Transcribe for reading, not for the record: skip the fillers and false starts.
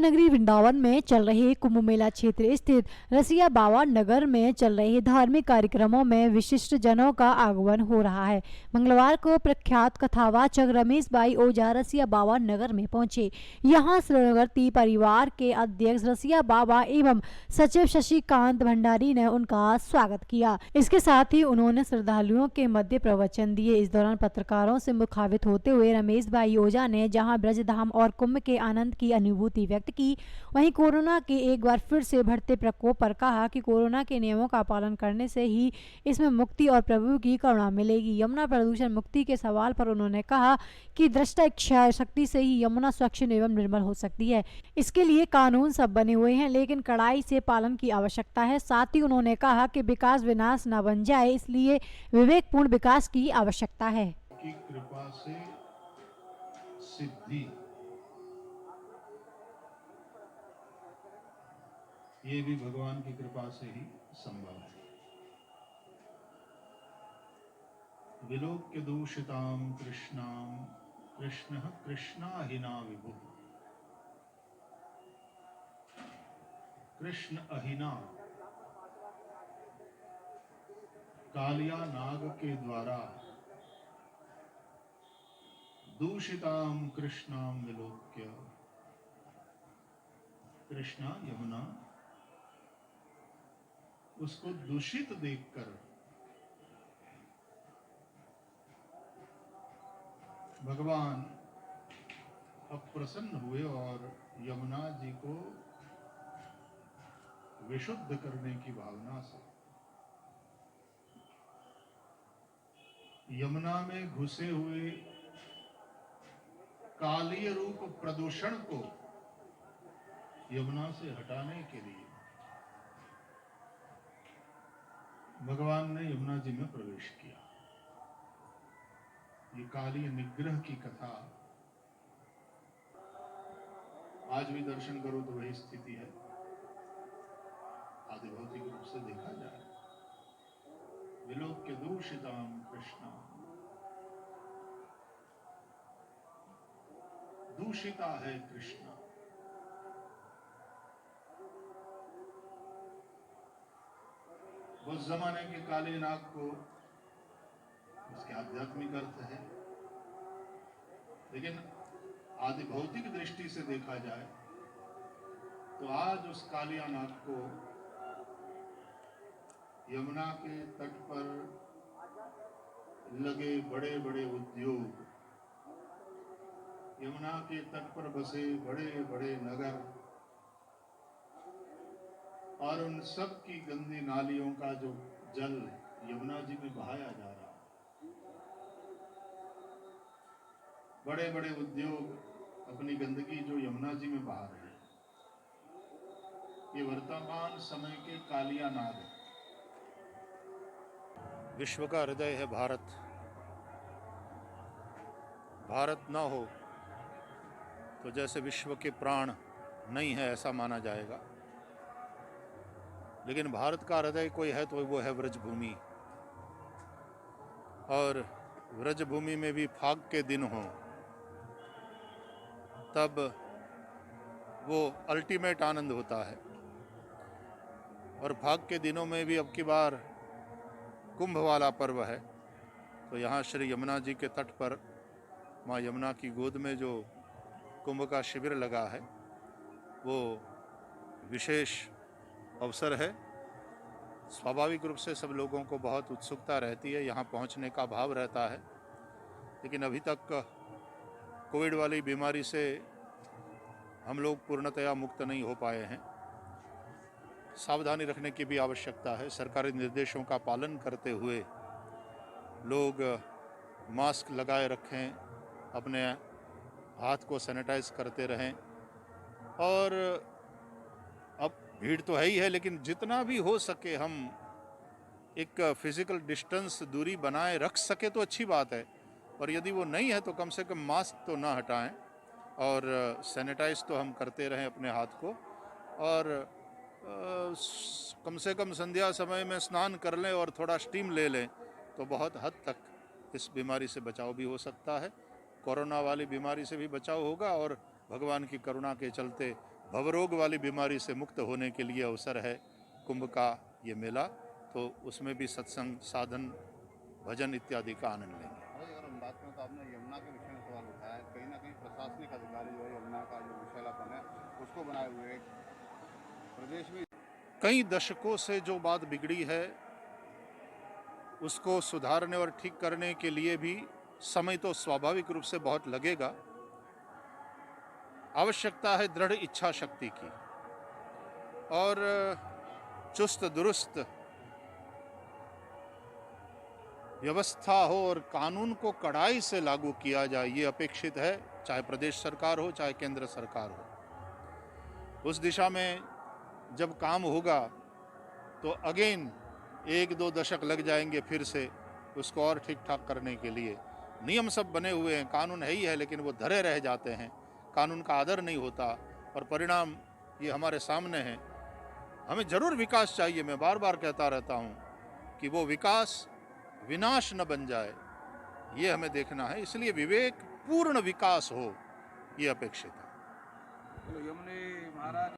नगरी वृंदावन में चल रहे कुंभ मेला क्षेत्र स्थित रसिया बाबा नगर में चल रहे धार्मिक कार्यक्रमों में विशिष्ट जनों का आगमन हो रहा है। मंगलवार को प्रख्यात कथावाचक रमेश भाई ओझा रसिया बाबा नगर में पहुंचे। यहां श्रीनगरती परिवार के अध्यक्ष रसिया बाबा एवं सचिव शशिकांत भंडारी ने उनका स्वागत किया। इसके साथ ही उन्होंने श्रद्धालुओं के मध्य प्रवचन दिए। इस दौरान पत्रकारों से मुखातिब होते हुए रमेश भाई ओझा ने जहां ब्रजधाम और कुंभ के आनंद की अनुभूति व्यक्त की, वहीं कोरोना के एक बार फिर से बढ़ते प्रकोप पर कहा कि कोरोना के नियमों का पालन करने से ही इसमें मुक्ति और प्रभु की करुणा मिलेगी। यमुना प्रदूषण मुक्ति के सवाल पर उन्होंने कहा कि दृष्टा इच्छा शक्ति से ही यमुना स्वच्छ एवं निर्मल हो सकती है। इसके लिए कानून सब बने हुए हैं, लेकिन कड़ाई से पालन की आवश्यकता है। साथ ही उन्होंने कहा कि विकास विनाश न बन जाए, इसलिए विवेकपूर्ण विकास की आवश्यकता है। की कृपा से सिद्धि, ये भी भगवान की कृपा से ही संभव है। विलोक्य दूषिताम कृष्णाम कृष्ण कृष्णाहिना विभु, कृष्ण अहिना कालिया नाग के द्वारा दूषिताम कृष्णाम विलोक्य, कृष्णा यमुना उसको दूषित देखकर भगवान अप्रसन्न हुए और यमुना जी को विशुद्ध करने की भावना से यमुना में घुसे हुए कालीय रूप प्रदूषण को यमुना से हटाने के लिए भगवान ने यमुना जी में प्रवेश किया। ये कालीय निग्रह की कथा आज भी दर्शन करो तो वही स्थिति है। आदि भौतिक रूप से देखा जाए, विलोक्य दूषिताम कृष्णा, दूषिता है कृष्णा। उस जमाने के काले नाग को उसके आध्यात्मिक अर्थ है, लेकिन आदि भौतिक दृष्टि से देखा जाए तो आज उस कालिया नाग को यमुना के तट पर लगे बड़े बड़े उद्योग, यमुना के तट पर बसे बड़े बड़े नगर और उन सब की गंदी नालियों का जो जल यमुना जी में बहाया जा रहा है, बड़े बड़े उद्योग अपनी गंदगी जो यमुना जी में बहा रहे हैं, ये वर्तमान समय के कालिया नाग है। विश्व का हृदय है भारत। भारत ना हो तो जैसे विश्व के प्राण नहीं है ऐसा माना जाएगा। लेकिन भारत का हृदय कोई है तो वो है व्रजभूमि, और व्रजभूमि में भी फाग के दिन हों तब वो अल्टीमेट आनंद होता है। और फाग के दिनों में भी अब की बार कुंभ वाला पर्व है, तो यहाँ श्री यमुना जी के तट पर माँ यमुना की गोद में जो कुंभ का शिविर लगा है वो विशेष अवसर है। स्वाभाविक रूप से सब लोगों को बहुत उत्सुकता रहती है, यहाँ पहुँचने का भाव रहता है, लेकिन अभी तक कोविड वाली बीमारी से हम लोग पूर्णतया मुक्त नहीं हो पाए हैं। सावधानी रखने की भी आवश्यकता है। सरकारी निर्देशों का पालन करते हुए लोग मास्क लगाए रखें, अपने हाथ को सैनिटाइज करते रहें, और अब भीड़ तो है ही है, लेकिन जितना भी हो सके हम एक फिजिकल डिस्टेंस दूरी बनाए रख सके तो अच्छी बात है, और यदि वो नहीं है तो कम से कम मास्क तो ना हटाएं और सैनिटाइज तो हम करते रहें अपने हाथ को, और कम से कम संध्या समय में स्नान कर लें और थोड़ा स्टीम ले लें तो बहुत हद तक इस बीमारी से बचाव भी हो सकता है। कोरोना वाली बीमारी से भी बचाव होगा और भगवान की करुणा के चलते भवरोग वाली बीमारी से मुक्त होने के लिए अवसर है कुंभ का ये मेला। तो उसमें भी सत्संग, साधन, भजन इत्यादि का आनंद लेंगे। अगर हम बात करें तो आपने यमुना के विषय में सवाल उठाया है। कहीं ना कहीं प्रशासनिक अधिकारी जो है यमुना का जो विषैलापन है उसको बनाए हुए प्रदेश में कई दशकों से जो बात बिगड़ी है उसको सुधारने और ठीक करने के लिए भी समय तो स्वाभाविक रूप से बहुत लगेगा। आवश्यकता है दृढ़ इच्छा शक्ति की और चुस्त दुरुस्त व्यवस्था हो और कानून को कड़ाई से लागू किया जाए, ये अपेक्षित है, चाहे प्रदेश सरकार हो चाहे केंद्र सरकार हो। उस दिशा में जब काम होगा तो अगेन 1-2 दशक लग जाएंगे फिर से उसको और ठीक ठाक करने के लिए। नियम सब बने हुए हैं, कानून है ही है, लेकिन वो धरे रह जाते हैं, कानून का आदर नहीं होता और परिणाम ये हमारे सामने है। हमें जरूर विकास चाहिए, मैं बार बार कहता रहता हूँ कि वो विकास विनाश न बन जाए, ये हमें देखना है। इसलिए विवेक पूर्ण विकास हो, ये अपेक्षित है। यमुने महाराज